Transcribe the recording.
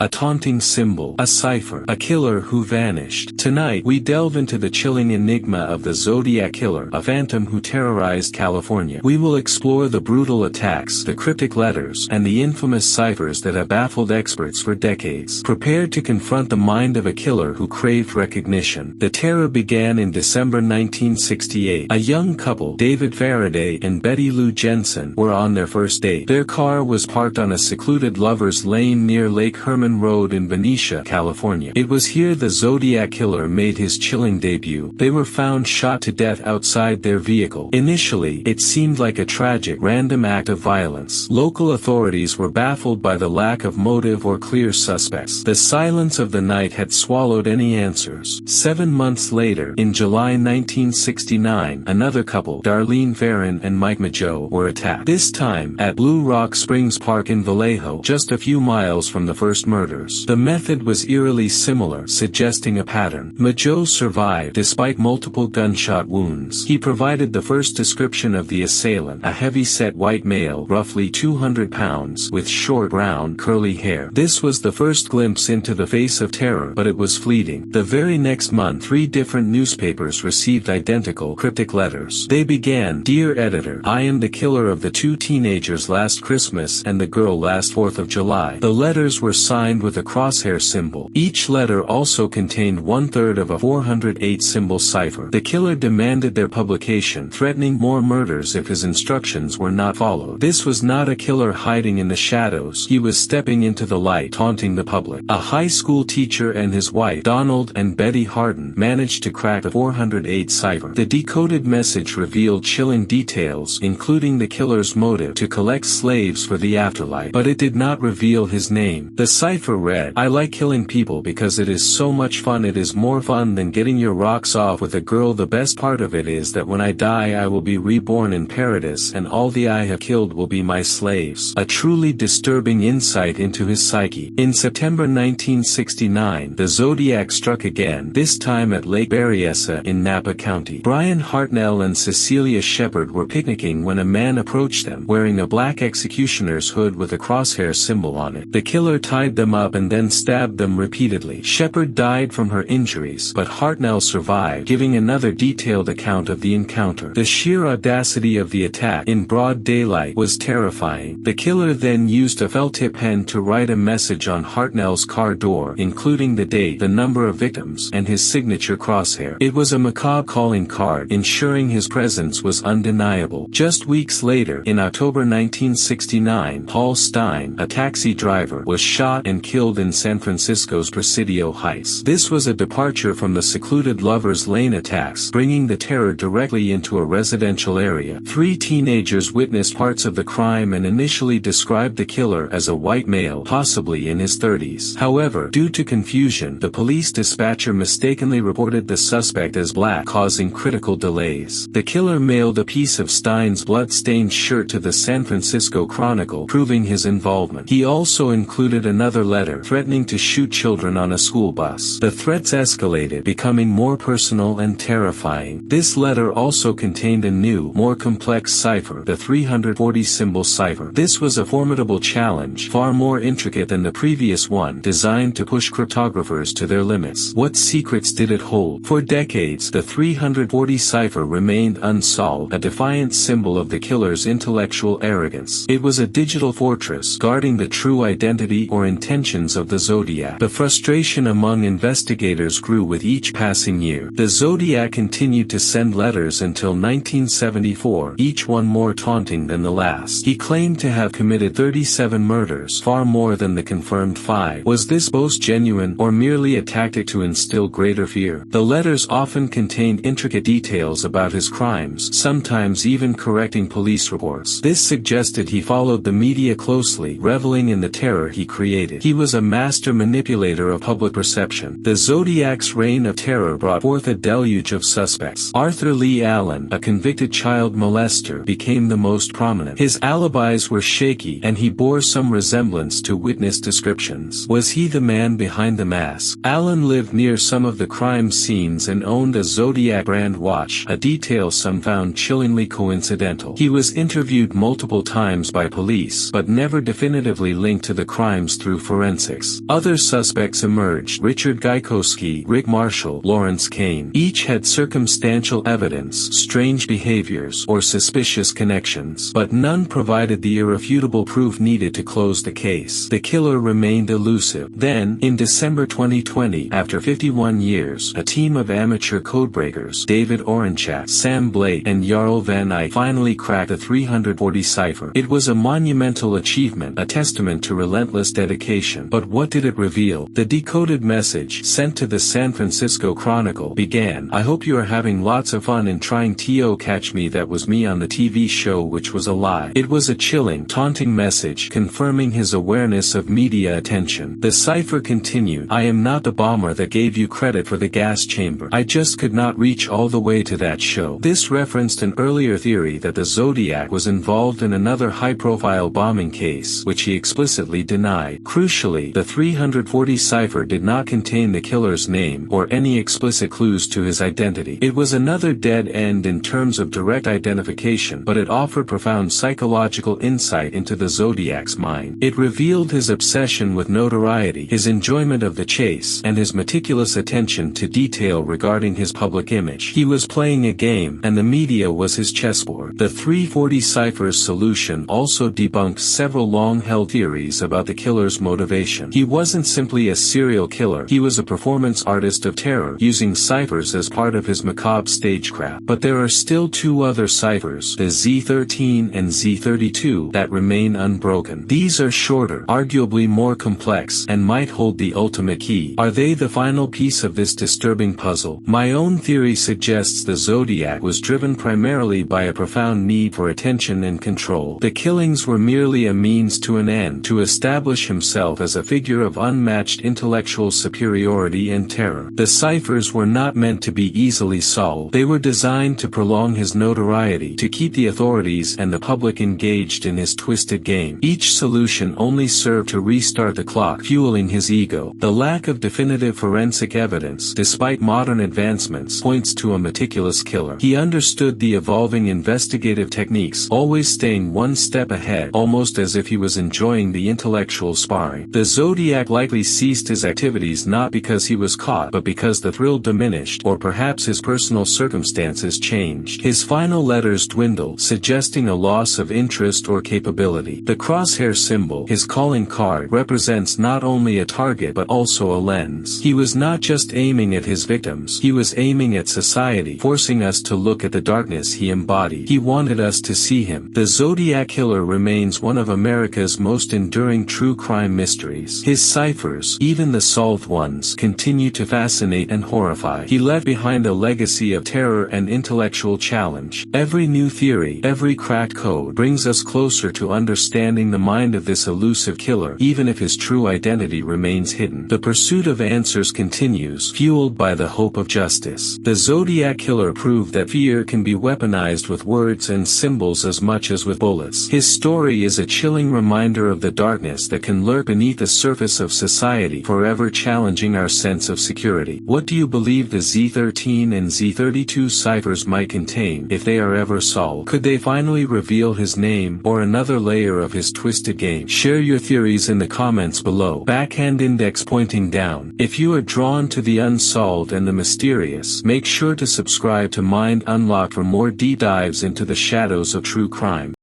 a taunting symbol, a cipher, a killer who vanished. Tonight we delve into the chilling enigma of the Zodiac Killer, a phantom who terrorized California. We will explore the brutal attacks, the cryptic letters, and the infamous ciphers that have baffled experts for decades. Prepare to confront the mind of a killer who craved recognition. The terror began in December 1968. A young couple, David Faraday and Betty Lou Jensen, were on their first date. Their car was parked on a secluded lover's lane near Lake Herman Road in Benicia, California. It was here the Zodiac Killer made his chilling debut. They were found shot to death outside their vehicle. Initially, it seemed like a tragic, random act of violence. Local authorities were baffled by the lack of motive or clear suspects. The silence of the night had swallowed any answers. 7 months later, in July 1969, another couple, Darlene Farron and Mike Mageau, were attacked. This time, at Blue Rock Springs Park in Vallejo, just a few miles from the first murders. The method was eerily similar, suggesting a pattern. Mageau survived despite multiple gunshot wounds. He provided the first description of the assailant, a heavy-set white male, roughly 200 pounds, with short brown, curly hair. This was the first glimpse into the face of terror, but it was fleeting. The very next month, 3 different newspapers received identical, cryptic letters. They began, "Dear Editor, I am the killer of the 2 teenagers last Christmas and the girl last 4th of July." The letters were signed with a crosshair symbol. Each letter also contained 1/3 of a 408 symbol cipher. The killer demanded their publication, threatening more murders if his instructions were not followed. This was not a killer hiding in the shadows. He was stepping into the light, taunting the public. A high school teacher and his wife, Donald and Betty Harden, managed to crack the 408 cipher. The decoded message revealed chilling details, including the killer's motive to collect slaves for the afterlife, but it did not reveal his name. The cipher read, "I like killing people because it is so much fun. It is more fun than getting your rocks off with a girl. The best part of it is that when I die I will be reborn in paradise and all the I have killed will be my slaves." A truly disturbing insight into his psyche. In September 1969, the Zodiac struck again, this time at Lake Berryessa in Napa County. Brian Hartnell and Cecilia Shepard were picnicking when a man approached them, wearing a black executioner's hood with a crosshair symbol on it. The killer tied them up and then stabbed them repeatedly. Shepard died from her injuries, but Hartnell survived, giving another detailed account of the encounter. The sheer audacity of the attack in broad daylight was terrifying. The killer then used a felt-tip pen to write a message on Hartnell's car door, including the date, the number of victims, and his signature crosshair. It was a macabre calling card, ensuring his presence was undeniable. Just weeks later, in October 1969, Paul Stein, a taxi driver, was shot and killed in San Francisco's Presidio Heights. This was a departure from the secluded Lover's Lane attacks, bringing the terror directly into a residential area. 3 teenagers witnessed parts of the crime and initially described the killer as a white male, possibly in his 30s. However, due to confusion, the police dispatcher mistakenly reported the suspect as black, causing critical delays. The killer mailed a piece of Stein's blood-stained shirt to the San Francisco Chronicle, proving his involvement. He also included another letter threatening to shoot children on a school bus. The threats escalated, becoming more personal and terrifying. This letter also contained a new, more complex cipher, the 340 symbol cipher. This was a formidable challenge, far more intricate than the previous one, designed to push cryptographers to their limits. What secrets did it hold? For decades, the 340 cipher remained unsolved, a defiant symbol of the killer's intellectual arrogance. It was a digital fortress, guarding the true identity or intentions of the Zodiac. The frustration among investigators grew with each passing year. The Zodiac continued to send letters until 1974, each one more taunting than the last. He claimed to have committed 37 murders, far more than the confirmed 5. Was this boast genuine, or merely a tactic to instill greater fear? The letters often contained intricate details about his crimes, sometimes even correcting police reports. This suggested he followed the media closely, reveling in the terror he created. He was a master manipulator of public perception. The Zodiac's reign of terror brought forth a deluge of suspects. Arthur Lee Allen, a convicted child molester, became the most prominent. His alibis were shaky, and he bore some resemblance to witness descriptions. Was he the man behind the mask? Allen lived near some of the crime scenes and owned a Zodiac brand watch, a detail some found chillingly coincidental. He was interviewed multiple times by police, but never definitively linked to the crimes through forensics. Other suspects emerged: Richard Gaikowski, Rick Marshall, Lawrence Kane. Each had circumstantial evidence, strange behaviors, or suspicious connections, but none provided the irrefutable proof needed to close the case. The killer remained elusive. Then, in December 2020, after 51 years, a team of amateur codebreakers, David Orenchak, Sam Blake, and Jarl Van Eyck, finally cracked the 340 cipher. It was a monumental achievement, a testament to relentless dedication. But what did it reveal? The decoded message, sent to the San Francisco Chronicle, began: "I hope you are having lots of fun in trying to catch me. That was me on the TV show," which was a lie. It was a chilling, taunting message, confirming his awareness of media attention. The cipher continued: "I am not the bomber that gave you credit for the gas chamber. I just could not reach all the way to that show." This referenced an earlier theory that the Zodiac was involved in another high-profile bombing case, which he explicitly denied. Crucially, the 340 cipher did not contain the killer's name, or any explicit clues to his identity. It was another dead end in terms of direct identification, but it offered profound psychological insight into the Zodiac's mind. It revealed his obsession with notoriety, his enjoyment of the chase, and his meticulous attention to detail regarding his public image. He was playing a game, and the media was his chessboard. The 340 cipher's solution also debunked several long-held theories about the killer's motivation. He wasn't simply a serial killer, he was a performance artist of terror, using ciphers as part of his macabre stagecraft. But there are still two other ciphers, the Z13 and Z32, that remain unbroken. These are shorter, arguably more complex, and might hold the ultimate key. Are they the final piece of this disturbing puzzle? My own theory suggests the Zodiac was driven primarily by a profound need for attention and control. The killings were merely a means to an end, to establish himself as a figure of unmatched intellectual superiority and terror. The ciphers were not meant to be easily solved. They were designed to prolong his notoriety, to keep the authorities and the public engaged in his twisted game. Each solution only served to restart the clock, fueling his ego. The lack of definitive forensic evidence, despite modern advancements, points to a meticulous killer. He understood the evolving investigative techniques, always staying one step ahead, almost as if he was enjoying the intellectual sparring. The Zodiac likely ceased his activities not because he was caught, but because the thrill diminished, or perhaps his personal circumstances changed. His final letters dwindled, suggesting a loss of interest or capability. The crosshair symbol, his calling card, represents not only a target but also a lens. He was not just aiming at his victims, he was aiming at society, forcing us to look at the darkness he embodied. He wanted us to see him. The Zodiac Killer remains one of America's most enduring true crime mysteries. His ciphers, even the solved ones, continue to fascinate and horrify. He left behind a legacy of terror and intellectual challenge. Every new theory, every cracked code, brings us closer to understanding the mind of this elusive killer, even if his true identity remains hidden. The pursuit of answers continues, fueled by the hope of justice. The Zodiac Killer proved that fear can be weaponized with words and symbols as much as with bullets. His story is a chilling reminder of the darkness that can lurk beneath the surface of society, forever challenging our sense of security. What do you believe the Z13 and Z32 ciphers might contain, if they are ever solved? Could they finally reveal his name, or another layer of his twisted game? Share your theories in the comments below. Backhand index pointing down. If you are drawn to the unsolved and the mysterious, make sure to subscribe to Mind Unlocked for more deep dives into the shadows of true crime.